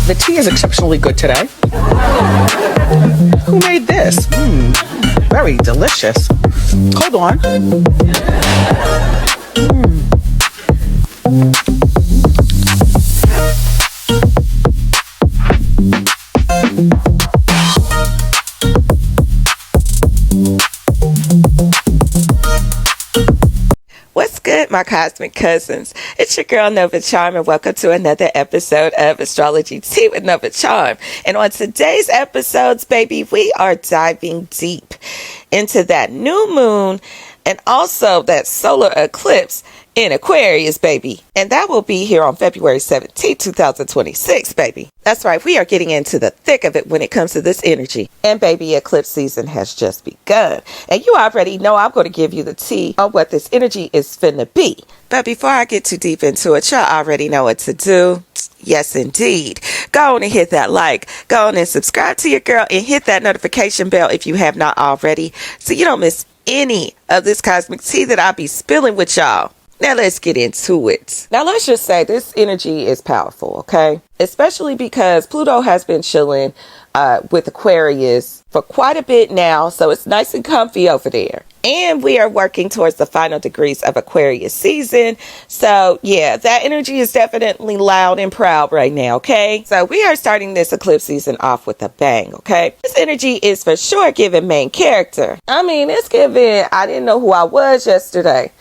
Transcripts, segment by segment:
The tea is exceptionally good today. Who made this? Very delicious. Hold on. What's good, my cosmic cousins? It's your girl Nova Charm, and welcome to another episode of Astrology Tea with Nova Charm. And on today's episodes, baby, we are diving deep into that new moon and also that solar eclipse in Aquarius, baby. And that will be here on February 17, 2026, baby. That's right, we are getting into the thick of it when it comes to this energy. And baby, eclipse season has just begun. And you already know I'm going to give you the tea on what this energy is finna be. But before I get too deep into it, y'all already know what to do. Yes, indeed. Go on and hit that like. Go on and subscribe to your girl and hit that notification bell if you have not already, so you don't miss any of this cosmic tea that I'll be spilling with y'all. Now let's get into it. Now let's just say this energy is powerful, okay? Especially because Pluto has been chilling with Aquarius for quite a bit now, so it's nice and comfy over there. And we are working towards the final degrees of Aquarius season. So yeah, that energy is definitely loud and proud right now, okay? So we are starting this eclipse season off with a bang, okay? This energy is for sure giving main character. I mean, it's giving, I didn't know who I was yesterday,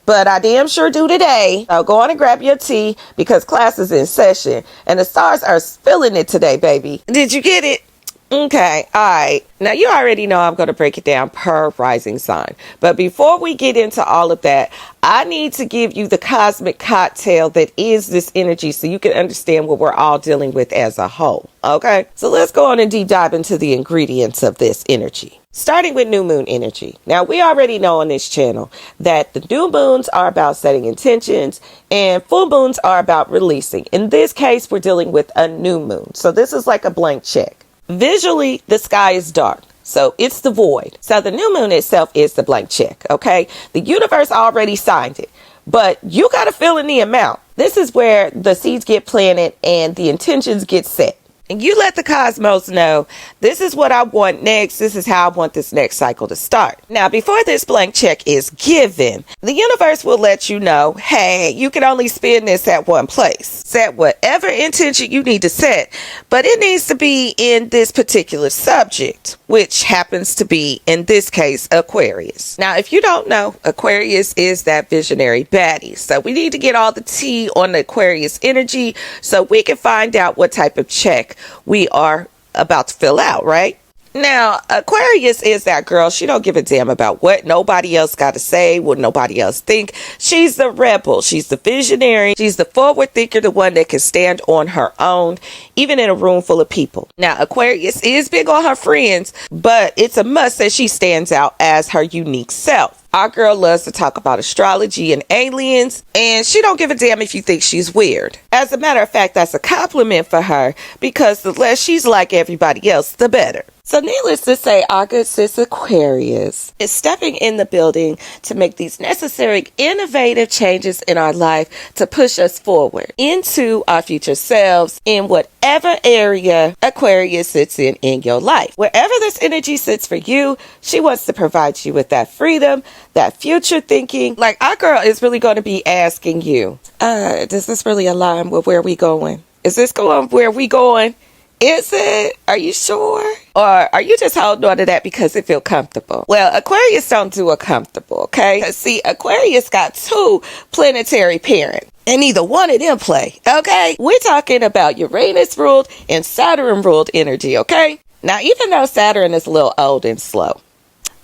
but I damn sure do today. So go on and grab your tea because class is in session and the stars are spilling it today, baby. Did you get it? Okay, all right. Now you already know I'm going to break it down per rising sign. But before we get into all of that, I need to give you the cosmic cocktail that is this energy so you can understand what we're all dealing with as a whole. Okay, so let's go on and deep dive into the ingredients of this energy. Starting with new moon energy. Now, we already know on this channel that the new moons are about setting intentions and full moons are about releasing. In this case, we're dealing with a new moon. So this is like a blank check. Visually, the sky is dark, so it's the void. So the new moon itself is the blank check, okay? The universe already signed it, but you got to fill in the amount. This is where the seeds get planted and the intentions get set. And you let the cosmos know, this is what I want next. This is how I want this next cycle to start. Now, before this blank check is given, the universe will let you know, hey, you can only spend this at one place. Set whatever intention you need to set, but it needs to be in this particular subject, which happens to be, in this case, Aquarius. Now, if you don't know, Aquarius is that visionary baddie. So we need to get all the tea on the Aquarius energy so we can find out what type of check we are about to fill out, right? Now, Aquarius is that girl. She don't give a damn about what nobody else got to say, what nobody else think. She's the rebel. She's the visionary. She's the forward thinker, the one that can stand on her own, even in a room full of people. Now, Aquarius is big on her friends, but it's a must that she stands out as her unique self. Our girl loves to talk about astrology and aliens, and she don't give a damn if you think she's weird. As a matter of fact, that's a compliment for her because the less she's like everybody else, the better. So needless to say, our good sis Aquarius is stepping in the building to make these necessary innovative changes in our life to push us forward into our future selves in whatever area Aquarius sits in your life. Wherever this energy sits for you, she wants to provide you with that freedom, that future thinking. Like, our girl is really going to be asking you, does this really align with where we going? Is this going where we going? Is it? Are you sure? Or are you just holding on to that because it feels comfortable? Well, Aquarius don't do a comfortable, okay? Because see, Aquarius got two planetary parents, and neither one of them play, okay? We're talking about Uranus ruled and Saturn ruled energy, okay? Now, even though Saturn is a little old and slow,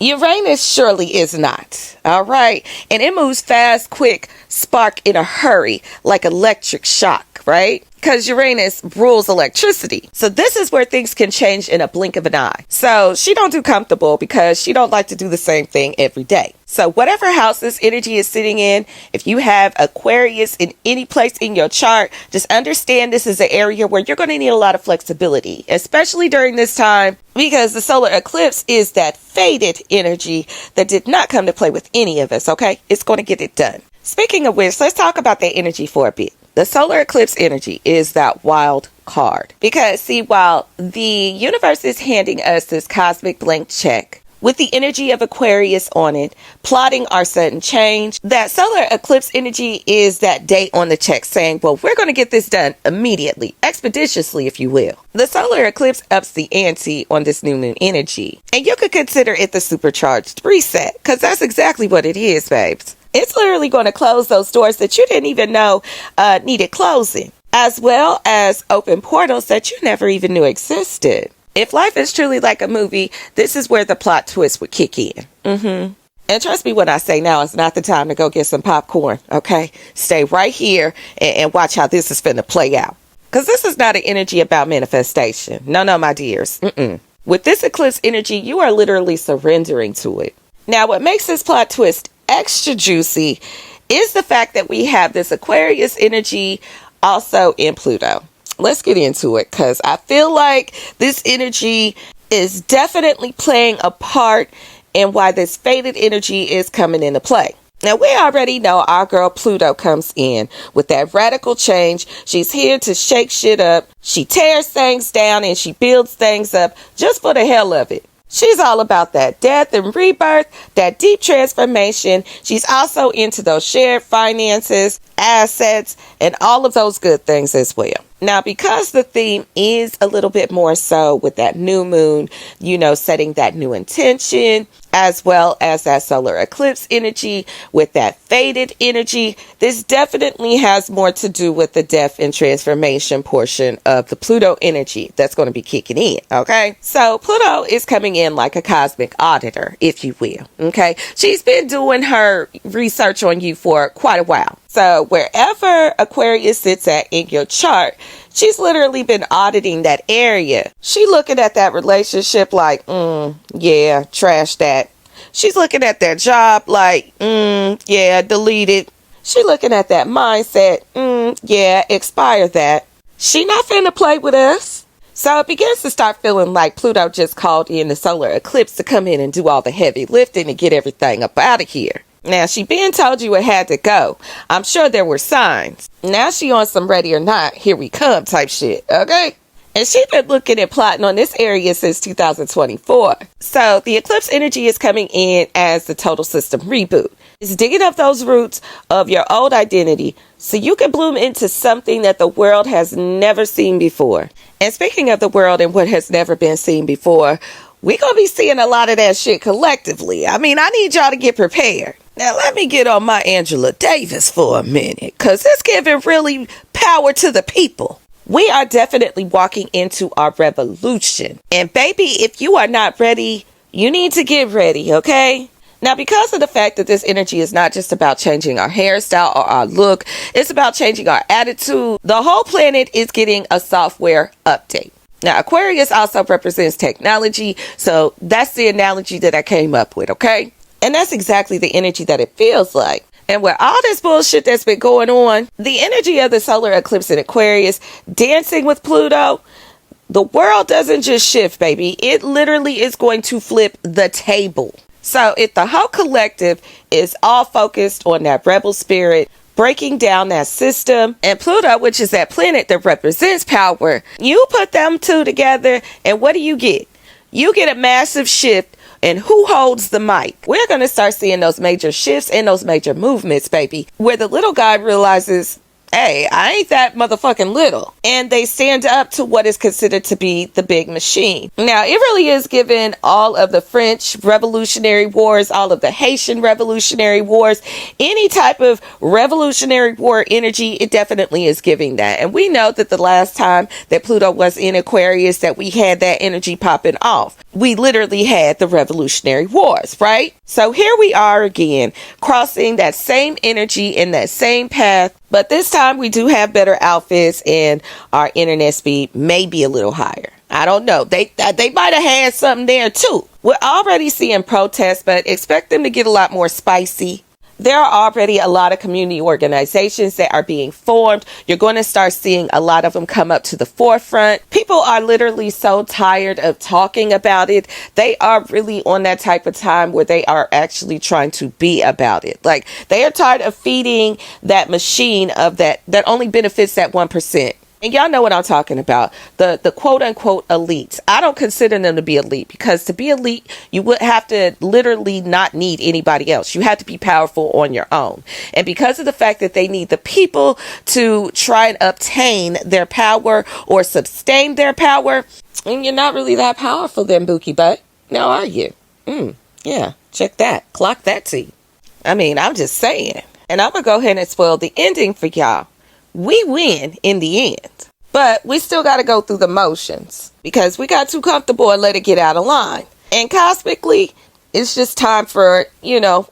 Uranus surely is not, all right? And it moves fast, quick, spark in a hurry, like electric shock, right? Because Uranus rules electricity. So this is where things can change in a blink of an eye. So she don't do comfortable because she don't like to do the same thing every day. So whatever house this energy is sitting in, if you have Aquarius in any place in your chart, just understand this is an area where you're going to need a lot of flexibility, especially during this time, because the solar eclipse is that faded energy that did not come to play with any of us, okay? It's going to get it done. Speaking of which, let's talk about that energy for a bit. The solar eclipse energy is that wild card. Because, see, while the universe is handing us this cosmic blank check with the energy of Aquarius on it, plotting our sudden change, that solar eclipse energy is that date on the check saying, well, we're going to get this done immediately, expeditiously, if you will. The solar eclipse ups the ante on this new moon energy. And you could consider it the supercharged reset, because that's exactly what it is, babes. It's literally going to close those doors that you didn't even know needed closing, as well as open portals that you never even knew existed. If life is truly like a movie, this is where the plot twist would kick in. And trust me when I say now is not the time to go get some popcorn, okay? Stay right here and watch how this is finna play out. Because this is not an energy about manifestation. No, my dears. With this eclipse energy, you are literally surrendering to it. Now, what makes this plot twist extra juicy is the fact that we have this Aquarius energy also in Pluto. Let's get into it, because I feel like this energy is definitely playing a part in why this faded energy is coming into play. Now, we already know our girl Pluto comes in with that radical change. She's here to shake shit up. She tears things down and she builds things up just for the hell of it. She's all about that death and rebirth, that deep transformation. She's also into those shared finances, assets, and all of those good things as well. Now, because the theme is a little bit more so with that new moon, setting that new intention, as well as that solar eclipse energy with that faded energy, this definitely has more to do with the death and transformation portion of the Pluto energy that's going to be kicking in, okay? So Pluto is coming in like a cosmic auditor, if you will, okay? She's been doing her research on you for quite a while. So wherever Aquarius sits at in your chart, she's literally been auditing that area. She looking at that relationship like, yeah, trash that. She's looking at that job like, yeah, delete it. She looking at that mindset, yeah, expire that. She not finna play with us. So it begins to start feeling like Pluto just called in the solar eclipse to come in and do all the heavy lifting and get everything up out of here. Now, she been told you it had to go. I'm sure there were signs. Now she on some ready or not, here we come type shit, okay? And she been looking and plotting on this area since 2024. So the eclipse energy is coming in as the total system reboot. It's digging up those roots of your old identity so you can bloom into something that the world has never seen before. And speaking of the world and what has never been seen before, we're going to be seeing a lot of that shit collectively. I mean, I need y'all to get prepared. Now, let me get on my Angela Davis for a minute, because it's giving really power to the people. We are definitely walking into our revolution. And baby, if you are not ready, you need to get ready, okay? Now, because of the fact that this energy is not just about changing our hairstyle or our look, it's about changing our attitude. The whole planet is getting a software update. Now, Aquarius also represents technology, so that's the analogy that I came up with, okay? And that's exactly the energy that it feels like. And with all this bullshit that's been going on, the energy of the solar eclipse in Aquarius, dancing with Pluto, the world doesn't just shift, baby. It literally is going to flip the table. So if the whole collective is all focused on that rebel spirit, breaking down that system, and Pluto, which is that planet that represents power, you put them two together, and what do you get? You get a massive shift. And who holds the mic? We're going to start seeing those major shifts and those major movements, baby, where the little guy realizes, hey, I ain't that motherfucking little. And they stand up to what is considered to be the big machine. Now, it really is given all of the French Revolutionary Wars, all of the Haitian Revolutionary Wars, any type of Revolutionary War energy, it definitely is giving that. And we know that the last time that Pluto was in Aquarius, that we had that energy popping off. We literally had the Revolutionary Wars, right? So here we are again, crossing that same energy in that same path. But this time we do have better outfits and our internet speed may be a little higher. I don't know. They might have had something there too. We're already seeing protests, but expect them to get a lot more spicy. there are already a lot of community organizations that are being formed. You're going to start seeing a lot of them come up to the forefront. People are literally so tired of talking about it. They are really on that type of time where they are actually trying to be about it. Like, they are tired of feeding that machine of that only benefits that 1%. And y'all know what I'm talking about. The quote unquote elites. I don't consider them to be elite, because to be elite, you would have to literally not need anybody else. You have to be powerful on your own. And because of the fact that they need the people to try and obtain their power or sustain their power, and you're not really that powerful then, Bookie Butt. Now are you? Yeah, check that. Clock that T. I mean, I'm just saying. And I'm going to go ahead and spoil the ending for y'all. We win in the end, but we still got to go through the motions because we got too comfortable and let it get out of line. And cosmically, it's just time for,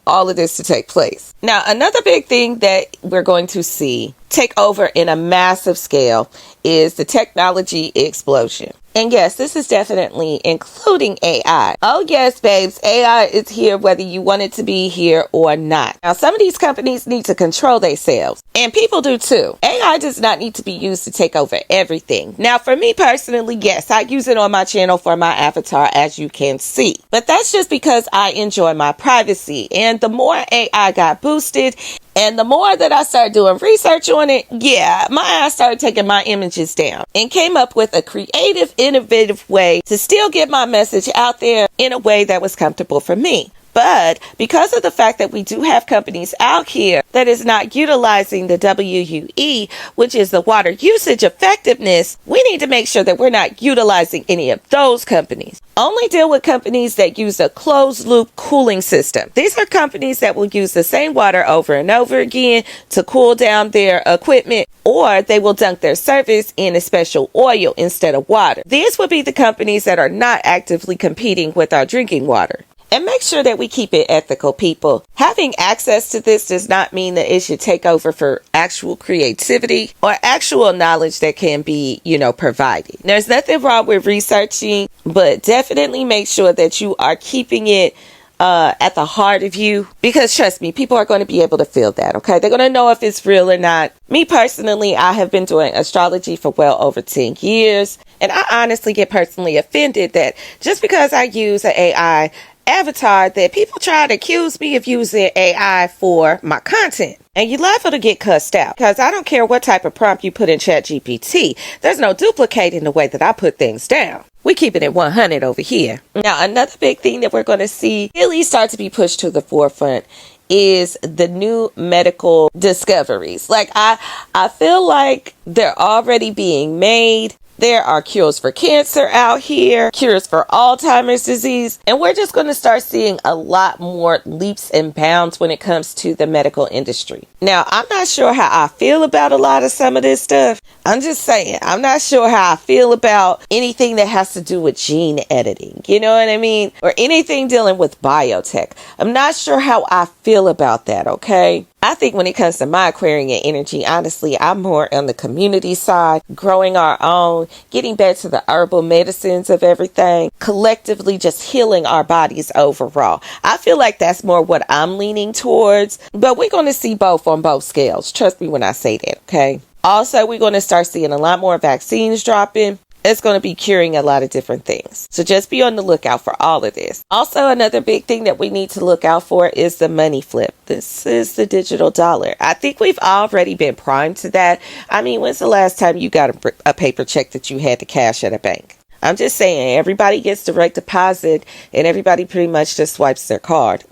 all of this to take place. Now, another big thing that we're going to see take over in a massive scale is the technology explosion. And yes, this is definitely including AI. Oh yes, babes, AI is here whether you want it to be here or not. Now, some of these companies need to control themselves, and people do too. AI does not need to be used to take over everything. Now, for me personally, yes, I use it on my channel for my avatar, as you can see. But that's just because I enjoy my privacy. And the more AI got boosted, and the more that I started doing research on it, my ass started taking my images down and came up with a creative, innovative way to still get my message out there in a way that was comfortable for me. But because of the fact that we do have companies out here that is not utilizing the WUE, which is the water usage effectiveness, we need to make sure that we're not utilizing any of those companies. Only deal with companies that use a closed loop cooling system. These are companies that will use the same water over and over again to cool down their equipment, or they will dunk their service in a special oil instead of water. These would be the companies that are not actively competing with our drinking water. And make sure that we keep it ethical, people. Having access to this does not mean that it should take over for actual creativity or actual knowledge that can be, provided. There's nothing wrong with researching, but definitely make sure that you are keeping it at the heart of you, because trust me, people are going to be able to feel that. Okay, they're going to know if it's real or not. Me personally, I have been doing astrology for well over 10 years, and I honestly get personally offended that just because I use an AI avatar, that people try to accuse me of using AI for my content. And you're liable to get cussed out, because I don't care what type of prompt you put in ChatGPT. There's no duplicating the way that I put things down. We keeping it 100 over here. Now, another big thing that we're going to see really start to be pushed to the forefront is the new medical discoveries. Like, I feel like they're already being made. There are cures for cancer out here, cures for Alzheimer's disease, and we're just going to start seeing a lot more leaps and bounds when it comes to the medical industry. Now, I'm not sure how I feel about a lot of some of this stuff. I'm just saying, I'm not sure how I feel about anything that has to do with gene editing, you know what I mean? Or anything dealing with biotech. I'm not sure how I feel about that, okay? I think when it comes to my Aquarian energy, honestly, I'm more on the community side, growing our own, getting back to the herbal medicines of everything, collectively just healing our bodies overall. I feel like that's more what I'm leaning towards, but we're going to see both on both scales. Trust me when I say that, okay? Also, we're going to start seeing a lot more vaccines dropping. It's going to be curing a lot of different things. So just be on the lookout for all of this. Also, another big thing that we need to look out for is the money flip. This is the digital dollar. I think we've already been primed to that. I mean, when's the last time you got a paper check that you had to cash at a bank? I'm just saying, everybody gets direct deposit and everybody pretty much just swipes their card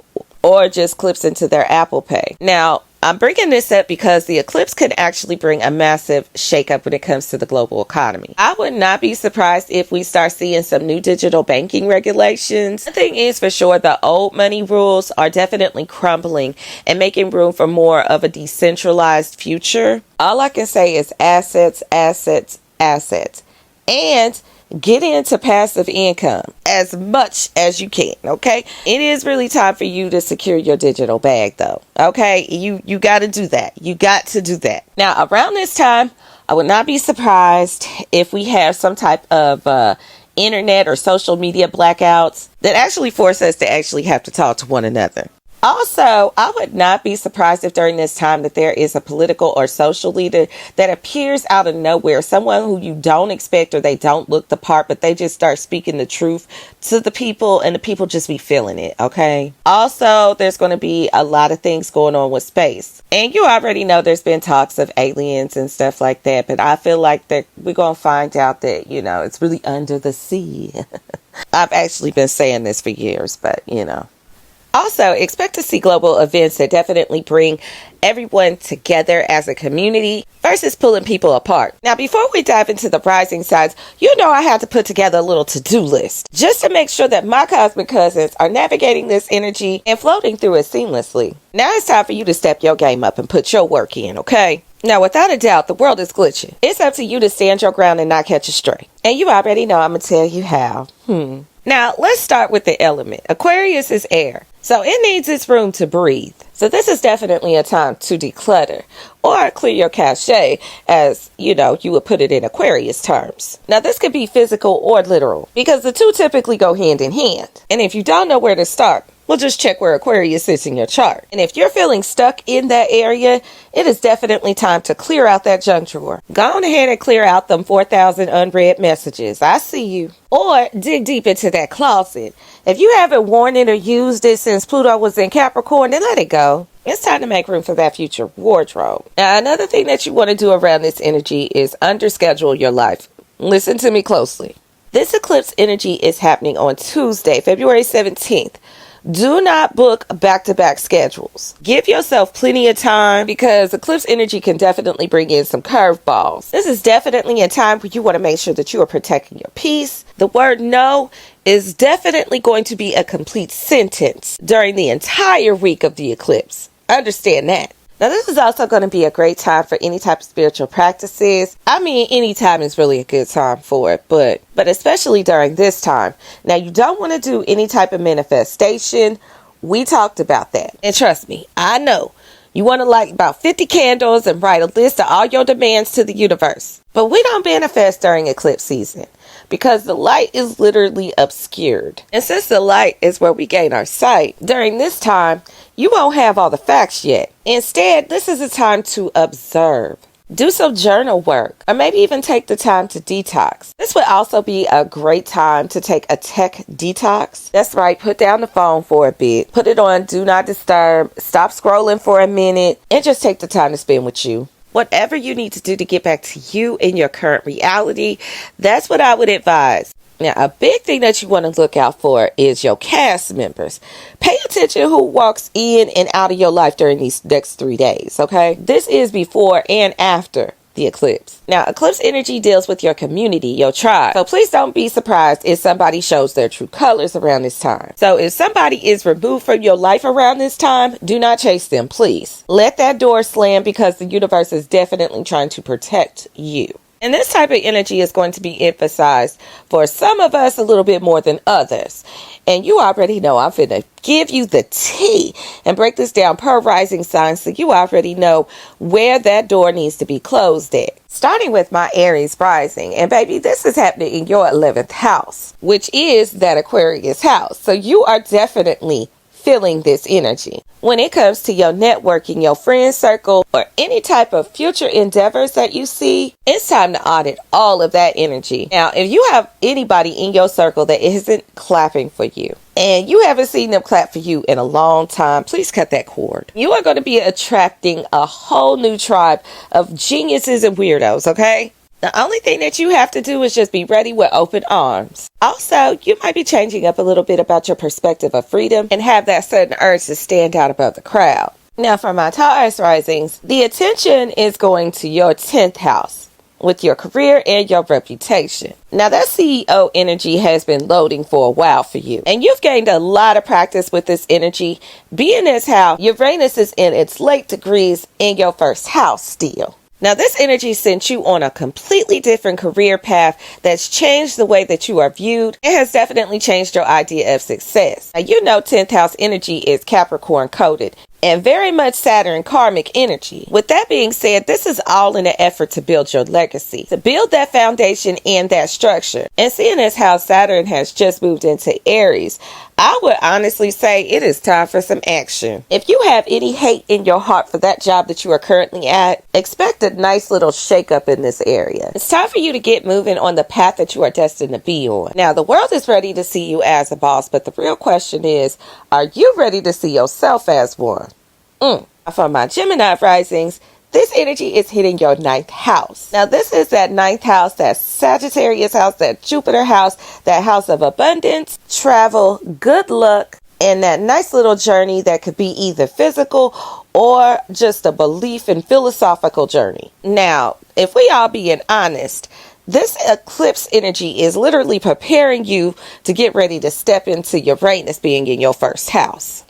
or just clips into their Apple Pay. Now, I'm bringing this up because the eclipse could actually bring a massive shakeup when it comes to the global economy. I would not be surprised if we start seeing some new digital banking regulations. The thing is, for sure, the old money rules are definitely crumbling and making room for more of a decentralized future. All I can say is assets, assets, assets. And get into passive income as much as you can, okay? It is really time for you to secure your digital bag, though, okay? You got to do that. You got to do that. Now, around this time, I would not be surprised if we have some type of internet or social media blackouts that actually force us to actually have to talk to one another. Also, I would not be surprised if during this time that there is a political or social leader that appears out of nowhere, someone who you don't expect or they don't look the part, but they just start speaking the truth to the people and the people just be feeling it, okay? Also, there's going to be a lot of things going on with space. And you already know there's been talks of aliens and stuff like that, but I feel like that we're going to find out that, it's really under the sea. I've actually been saying this for years, but, Also, expect to see global events that definitely bring everyone together as a community versus pulling people apart. Now, before we dive into the rising signs, I had to put together a little to-do list just to make sure that my cosmic cousins are navigating this energy and floating through it seamlessly. Now it's time for you to step your game up and put your work in, okay? Now, without a doubt, the world is glitching. It's up to you to stand your ground and not catch a stray. And you already know I'm going to tell you how. Now, let's start with the element. Aquarius is air, so it needs its room to breathe. So this is definitely a time to declutter or clear your cache, as, you would put it in Aquarius terms. Now, this could be physical or literal because the two typically go hand in hand. And if you don't know where to start, well, just check where Aquarius sits in your chart. And if you're feeling stuck in that area, it is definitely time to clear out that junk drawer. Go on ahead and clear out them 4,000 unread messages. I see you. Or dig deep into that closet. If you haven't worn it or used it since Pluto was in Capricorn, then let it go. It's time to make room for that future wardrobe. Now, another thing that you want to do around this energy is underschedule your life. Listen to me closely. This eclipse energy is happening on Tuesday, February 17th. Do not book back-to-back schedules. Give yourself plenty of time because eclipse energy can definitely bring in some curveballs. This is definitely a time where you want to make sure that you are protecting your peace. The word no is definitely going to be a complete sentence during the entire week of the eclipse. Understand that. Now, this is also going to be a great time for any type of spiritual practices. I mean, any time is really a good time for it, but especially during this time. Now, you don't want to do any type of manifestation. We talked about that. And trust me, I know you want to light about 50 candles and write a list of all your demands to the universe. But we don't manifest during eclipse season because the light is literally obscured. And since the light is where we gain our sight, during this time, you won't have all the facts yet. Instead, this is a time to observe. Do some journal work, or maybe even take the time to detox. This would also be a great time to take a tech detox. That's right, put down the phone for a bit. Put it on Do Not Disturb. Stop scrolling for a minute, and just take the time to spend with you. Whatever you need to do to get back to you in your current reality, that's what I would advise. Now, a big thing that you want to look out for is your cast members. Pay attention who walks in and out of your life during these next 3 days, okay? This is before and after the eclipse. Now, eclipse energy deals with your community, your tribe. So please don't be surprised if somebody shows their true colors around this time. So if somebody is removed from your life around this time, do not chase them, please. Let that door slam because the universe is definitely trying to protect you. And this type of energy is going to be emphasized for some of us a little bit more than others. And you already know I'm finna give you the tea and break this down per rising sign so you already know where that door needs to be closed at. Starting with my Aries rising. And baby, this is happening in your 11th house, which is that Aquarius house. So you are definitely feeling this energy. When it comes to your networking, your friend circle, or any type of future endeavors that you see, it's time to audit all of that energy. Now, if you have anybody in your circle that isn't clapping for you, and you haven't seen them clap for you in a long time, please cut that cord. You are going to be attracting a whole new tribe of geniuses and weirdos, okay? The only thing that you have to do is just be ready with open arms. Also, you might be changing up a little bit about your perspective of freedom and have that sudden urge to stand out above the crowd. Now, for my Taurus risings, the attention is going to your 10th house with your career and your reputation. Now, that CEO energy has been loading for a while for you, and you've gained a lot of practice with this energy, being as how Uranus is in its late degrees in your first house still. Now, this energy sent you on a completely different career path that's changed the way that you are viewed. It has definitely changed your idea of success. Now, 10th house energy is Capricorn coded and very much Saturn karmic energy. With that being said, this is all in an effort to build your legacy, to build that foundation and that structure. And seeing as how Saturn has just moved into Aries, I would honestly say it is time for some action. If you have any hate in your heart for that job that you are currently at, expect a nice little shakeup in this area. It's time for you to get moving on the path that you are destined to be on. Now, the world is ready to see you as a boss, but the real question is, are you ready to see yourself as one? For my Gemini risings, this energy is hitting your 9th house. Now, this is that 9th house, that Sagittarius house, that Jupiter house, that house of abundance, travel, good luck, and that nice little journey that could be either physical or just a belief and philosophical journey. Now, if we all being honest, this eclipse energy is literally preparing you to get ready to step into Uranus being in your 1st house.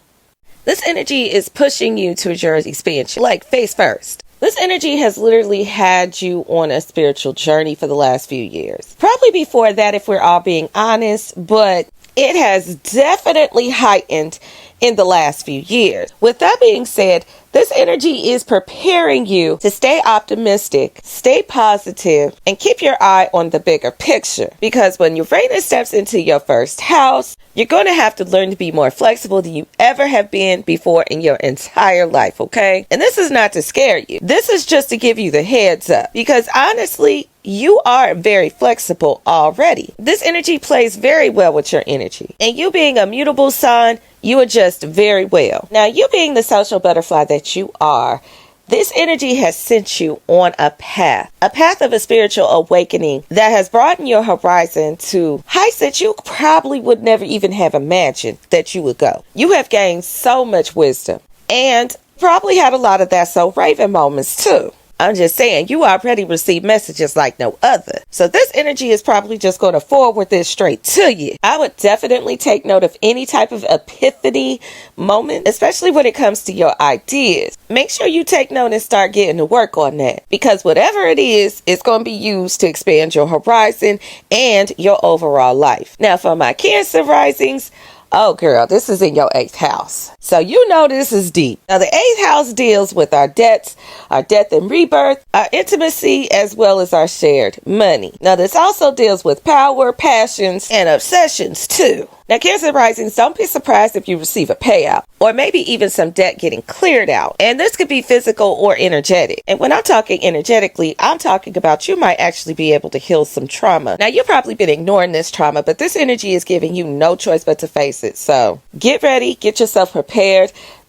This energy is pushing you towards your expansion, like face first. This energy has literally had you on a spiritual journey for the last few years. Probably before that, if we're all being honest, but it has definitely heightened in the last few years. With that being said, this energy is preparing you to stay optimistic, stay positive, and keep your eye on the bigger picture. Because when Uranus steps into your 1st house, you're going to have to learn to be more flexible than you ever have been before in your entire life, okay? And this is not to scare you. This is just to give you the heads up. Because honestly, you are very flexible already. This energy plays very well with your energy. And you being a mutable sign, you adjust very well. Now, you being the social butterfly that you are, this energy has sent you on a path of a spiritual awakening that has broadened your horizon to heights that you probably would never even have imagined that you would go. You have gained so much wisdom and probably had a lot of that so Raven moments too. I'm just saying, you already received messages like no other. So this energy is probably just going to forward this straight to you. I would definitely take note of any type of epiphany moment, especially when it comes to your ideas. Make sure you take note and start getting to work on that. Because whatever it is, it's going to be used to expand your horizon and your overall life. Now, for my Cancer risings, oh girl, this is in your 8th house. So you know this is deep. Now the 8th house deals with our debts, our death and rebirth, our intimacy, as well as our shared money. Now this also deals with power, passions, and obsessions too. Now Cancer risings, don't be surprised if you receive a payout or maybe even some debt getting cleared out. And this could be physical or energetic. And when I'm talking energetically, I'm talking about you might actually be able to heal some trauma. Now you've probably been ignoring this trauma, but this energy is giving you no choice but to face it. So get ready, get yourself prepared.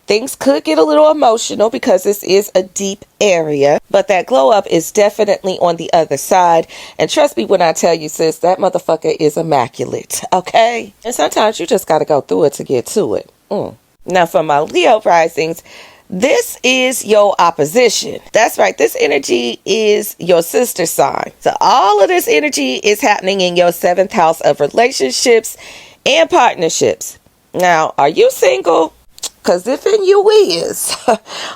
Things could get a little emotional because this is a deep area, but that glow up is definitely on the other side. And trust me when I tell you, sis, that motherfucker is immaculate, okay? And sometimes you just got to go through it to get to it. Now for my Leo risings, this is your opposition. That's right. This energy is your sister sign. So all of this energy is happening in your 7th house of relationships and partnerships. Now, are you single? Because if in you is,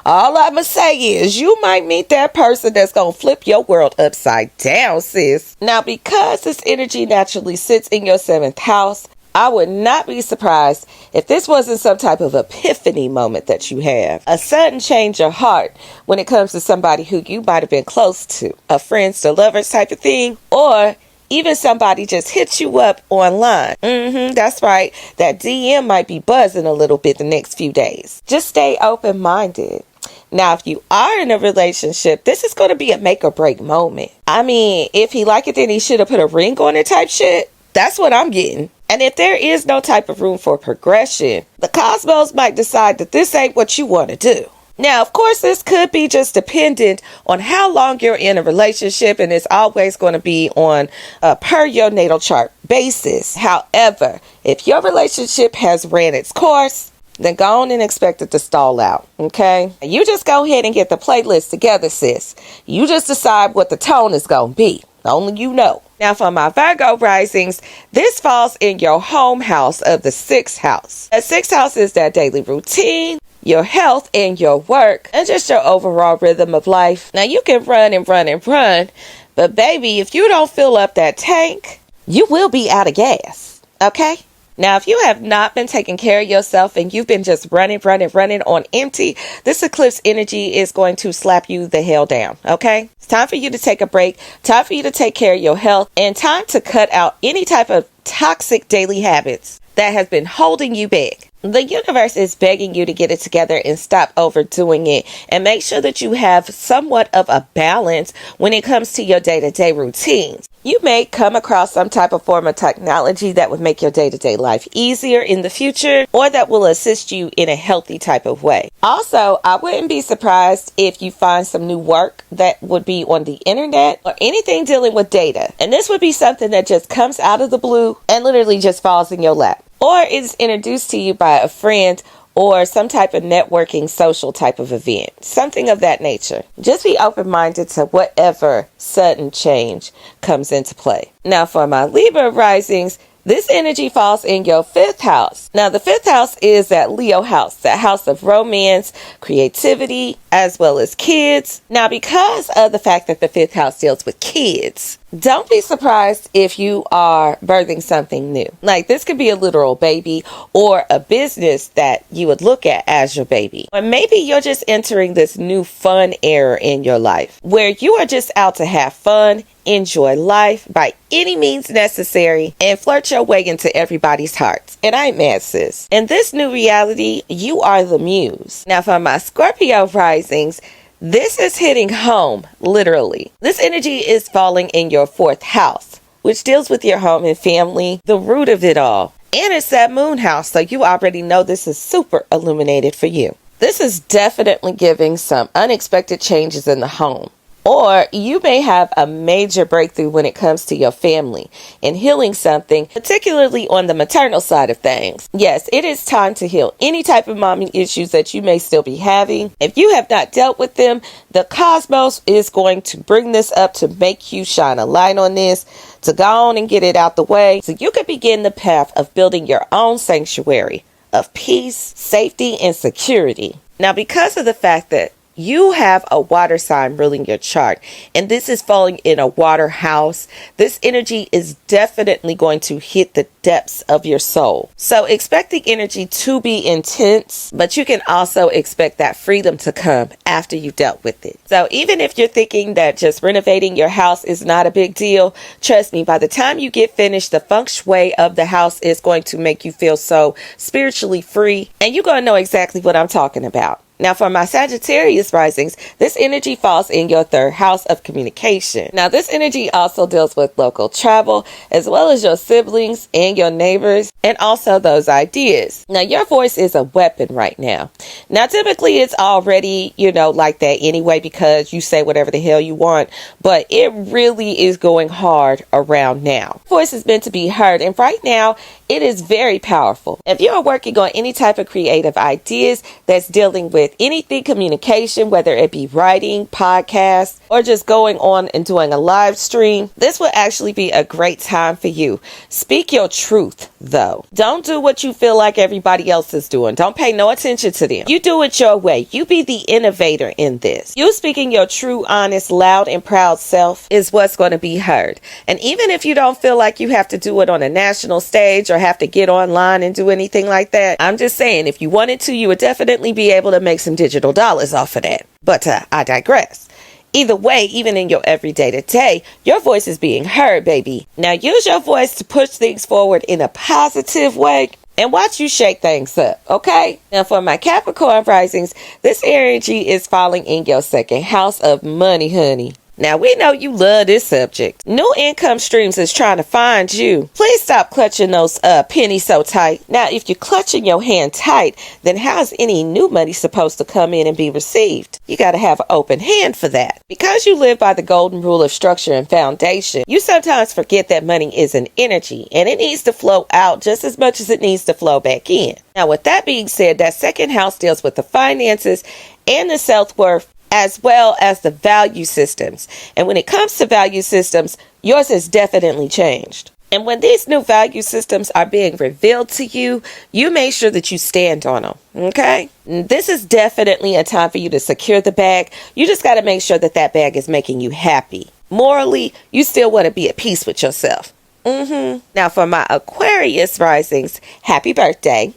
all I'm going to say is you might meet that person that's going to flip your world upside down, sis. Now, because this energy naturally sits in your 7th house, I would not be surprised if this wasn't some type of epiphany moment that you have. A sudden change of heart when it comes to somebody who you might have been close to. A friends to lovers type of thing. Or even somebody just hits you up online. That's right. That DM might be buzzing a little bit the next few days. Just stay open-minded. Now, if you are in a relationship, this is going to be a make or break moment. I mean, if he like it, then he should have put a ring on it type shit. That's what I'm getting. And if there is no type of room for progression, the cosmos might decide that this ain't what you want to do. Now, of course, this could be just dependent on how long you're in a relationship, and it's always going to be on a per your natal chart basis. However, if your relationship has ran its course, then go on and expect it to stall out, okay? You just go ahead and get the playlist together, sis. You just decide what the tone is going to be. Only you know. Now, for my Virgo risings, this falls in your home house of the 6th house. The 6th house is that daily routine, your health and your work, and just your overall rhythm of life. Now, you can run and run and run, but baby, if you don't fill up that tank, you will be out of gas, okay? Now, if you have not been taking care of yourself and you've been just running on empty, this eclipse energy is going to slap you the hell down, okay? It's time for you to take a break, time for you to take care of your health, and time to cut out any type of toxic daily habits that has been holding you back. The universe is begging you to get it together and stop overdoing it, and make sure that you have somewhat of a balance when it comes to your day-to-day routines. You may come across some type of form of technology that would make your day-to-day life easier in the future, or that will assist you in a healthy type of way. Also, I wouldn't be surprised if you find some new work that would be on the internet or anything dealing with data. And this would be something that just comes out of the blue and literally just falls in your lap, or is introduced to you by a friend or some type of networking social type of event, something of that nature. Just be open-minded to whatever sudden change comes into play. Now for my Libra risings, this energy falls in your 5th house. Now, the 5th house is that Leo house, that house of romance, creativity, as well as kids. Now, because of the fact that the 5th house deals with kids, don't be surprised if you are birthing something new. Like, this could be a literal baby or a business that you would look at as your baby. Or maybe you're just entering this new fun era in your life where you are just out to have fun, enjoy life by any means necessary, and flirt your way into everybody's hearts. And I ain't mad, sis. In this new reality, you are the muse. Now, for my Scorpio risings, this is hitting home, literally. This energy is falling in your 4th house, which deals with your home and family, the root of it all. And it's that moon house, so you already know this is super illuminated for you. This is definitely giving some unexpected changes in the home. Or you may have a major breakthrough when it comes to your family and healing something, particularly on the maternal side of things. Yes, it is time to heal any type of mommy issues that you may still be having. If you have not dealt with them, the cosmos is going to bring this up to make you shine a light on this, to go on and get it out the way, so you can begin the path of building your own sanctuary of peace, safety, and security. Now, because of the fact that you have a water sign ruling your chart, and this is falling in a water house, this energy is definitely going to hit the depths of your soul. So expect the energy to be intense, but you can also expect that freedom to come after you dealt with it. So even if you're thinking that just renovating your house is not a big deal, trust me, by the time you get finished, the feng shui of the house is going to make you feel so spiritually free, and you're going to know exactly what I'm talking about. Now, for my Sagittarius risings, this energy falls in your 3rd house of communication. Now, this energy also deals with local travel, as well as your siblings and your neighbors, and also those ideas. Now, your voice is a weapon right now. Now, typically it's already, like that anyway, because you say whatever the hell you want, but it really is going hard around now. Voice is meant to be heard, and right now, it is very powerful. If you're working on any type of creative ideas that's dealing with anything communication, whether it be writing, podcasts, or just going on and doing a live stream, this will actually be a great time for you. Speak your truth, though. Don't do what you feel like everybody else is doing. Don't pay no attention to them. You do it your way. You be the innovator in this. You speaking your true, honest, loud, and proud self is what's going to be heard. And even if you don't feel like you have to do it on a national stage or have to get online and do anything like that, I'm just saying, if you wanted to, you would definitely be able to make some digital dollars off of that. But I digress. Either way, even in your everyday to day, your voice is being heard, baby. Now use your voice to push things forward in a positive way and watch you shake things up, okay? Now for my Capricorn risings, this energy is falling in your 2nd house of money, honey. Now, we know you love this subject. New income streams is trying to find you. Please stop clutching those pennies so tight. Now, if you're clutching your hand tight, then how's any new money supposed to come in and be received? You got to have an open hand for that. Because you live by the golden rule of structure and foundation, you sometimes forget that money is an energy, and it needs to flow out just as much as it needs to flow back in. Now, with that being said, that 2nd house deals with the finances and the self-worth, as well as the value systems. And when it comes to value systems, yours has definitely changed. And when these new value systems are being revealed to you, you make sure that you stand on them, okay? This is definitely a time for you to secure the bag. You just got to make sure that that bag is making you happy. Morally, you still want to be at peace with yourself. Now for my Aquarius risings, happy birthday.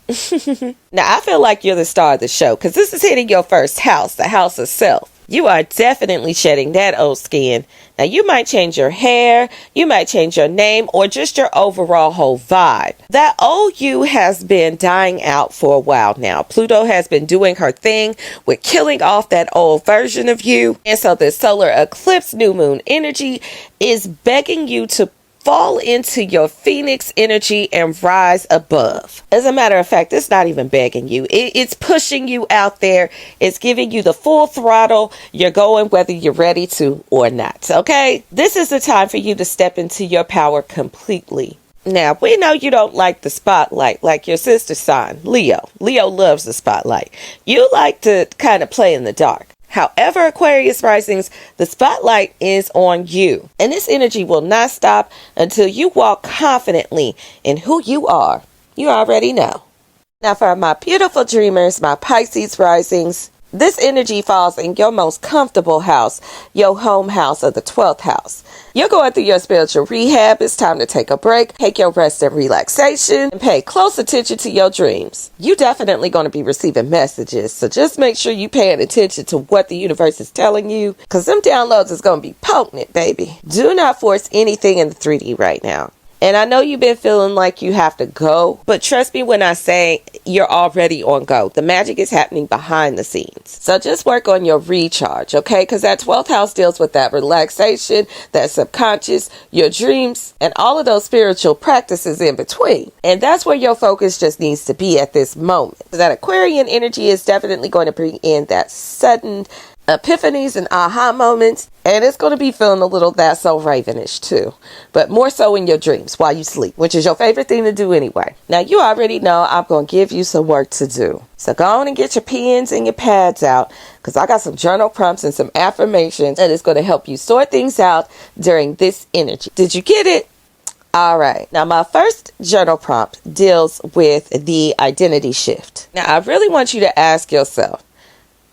Now I feel like you're the star of the show because this is hitting your 1st house, the house of self. You are definitely shedding that old skin. Now, you might change your hair, you might change your name, or just your overall whole vibe. That old you has been dying out for a while now. Pluto has been doing her thing with killing off that old version of you. And so this solar eclipse new moon energy is begging you to fall into your phoenix energy and rise above. As a matter of fact, it's not even begging you. It's pushing you out there. It's giving you the full throttle. You're going whether you're ready to or not. Okay? This is the time for you to step into your power completely. Now, we know you don't like the spotlight like your sister sign, Leo. Leo loves the spotlight. You like to kind of play in the dark. However, Aquarius risings, the spotlight is on you. And this energy will not stop until you walk confidently in who you are. You already know. Now, for my beautiful dreamers, my Pisces risings, this energy falls in your most comfortable house, your home house of the 12th house. You're going through your spiritual rehab. It's time to take a break, take your rest and relaxation, and pay close attention to your dreams. You're definitely going to be receiving messages, so just make sure you're paying attention to what the universe is telling you, because them downloads is going to be potent, baby. Do not force anything in the 3D right now. And I know you've been feeling like you have to go, but trust me when I say you're already on go. The magic is happening behind the scenes. So just work on your recharge, okay? Because that 12th house deals with that relaxation, that subconscious, your dreams, and all of those spiritual practices in between. And that's where your focus just needs to be at this moment. That Aquarian energy is definitely going to bring in that sudden epiphanies and aha moments, and it's going to be feeling a little That's So Ravenish too, but more so in your dreams while you sleep, which is your favorite thing to do anyway. Now, you already know I'm going to give you some work to do, so go on and get your pens and your pads out, because I got some journal prompts and some affirmations, and it's going to help you sort things out during this energy. Did you get it? All right. Now, my first journal prompt deals with the identity shift. Now, I really want you to ask yourself,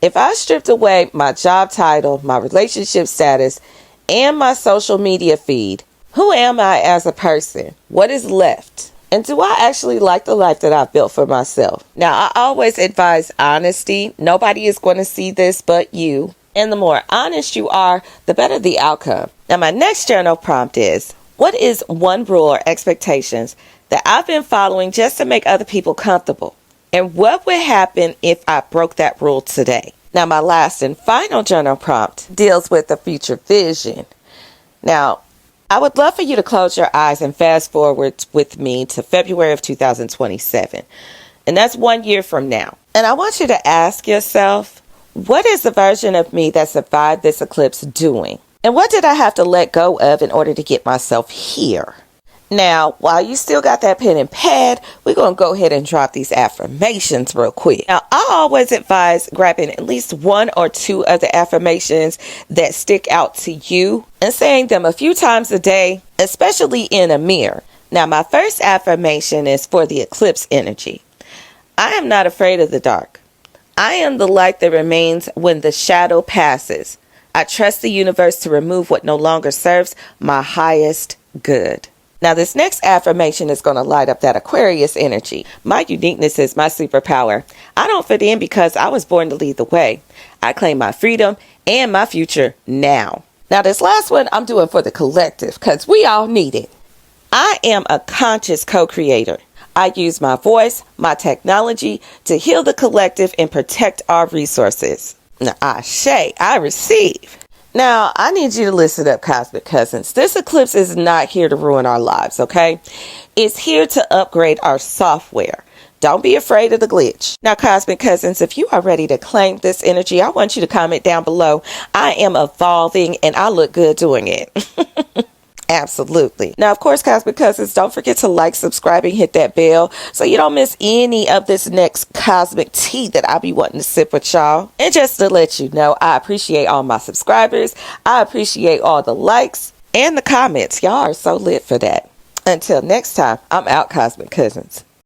if I stripped away my job title, my relationship status, and my social media feed, who am I as a person? What is left? And do I actually like the life that I've built for myself? Now, I always advise honesty. Nobody is going to see this but you. And the more honest you are, the better the outcome. Now, my next journal prompt is, what is one rule or expectations that I've been following just to make other people comfortable? And what would happen if I broke that rule today? Now, my last and final journal prompt deals with the future vision. Now, I would love for you to close your eyes and fast forward with me to February of 2027. And that's 1 year from now. And I want you to ask yourself, what is the version of me that survived this eclipse doing? And what did I have to let go of in order to get myself here? Now, while you still got that pen and pad, we're going to go ahead and drop these affirmations real quick. Now, I always advise grabbing at least one or two of the affirmations that stick out to you and saying them a few times a day, especially in a mirror. Now, my first affirmation is for the eclipse energy. I am not afraid of the dark. I am the light that remains when the shadow passes. I trust the universe to remove what no longer serves my highest good. Now, this next affirmation is going to light up that Aquarius energy. My uniqueness is my superpower. I don't fit in because I was born to lead the way. I claim my freedom and my future now. Now, this last one I'm doing for the collective because we all need it. I am a conscious co-creator. I use my voice, my technology to heal the collective and protect our resources. Now, I receive. Now, I need you to listen up, Cosmic Cousins. This eclipse is not here to ruin our lives, okay? It's here to upgrade our software. Don't be afraid of the glitch. Now, Cosmic Cousins, if you are ready to claim this energy, I want you to comment down below. I am evolving and I look good doing it. Absolutely. Now, of course, Cosmic Cousins, don't forget to like, subscribe, and hit that bell so you don't miss any of this next cosmic tea that I'll be wanting to sip with y'all. And just to let you know, I appreciate all my subscribers. I appreciate all the likes and the comments. Y'all are so lit for that. Until next time, I'm out, Cosmic Cousins.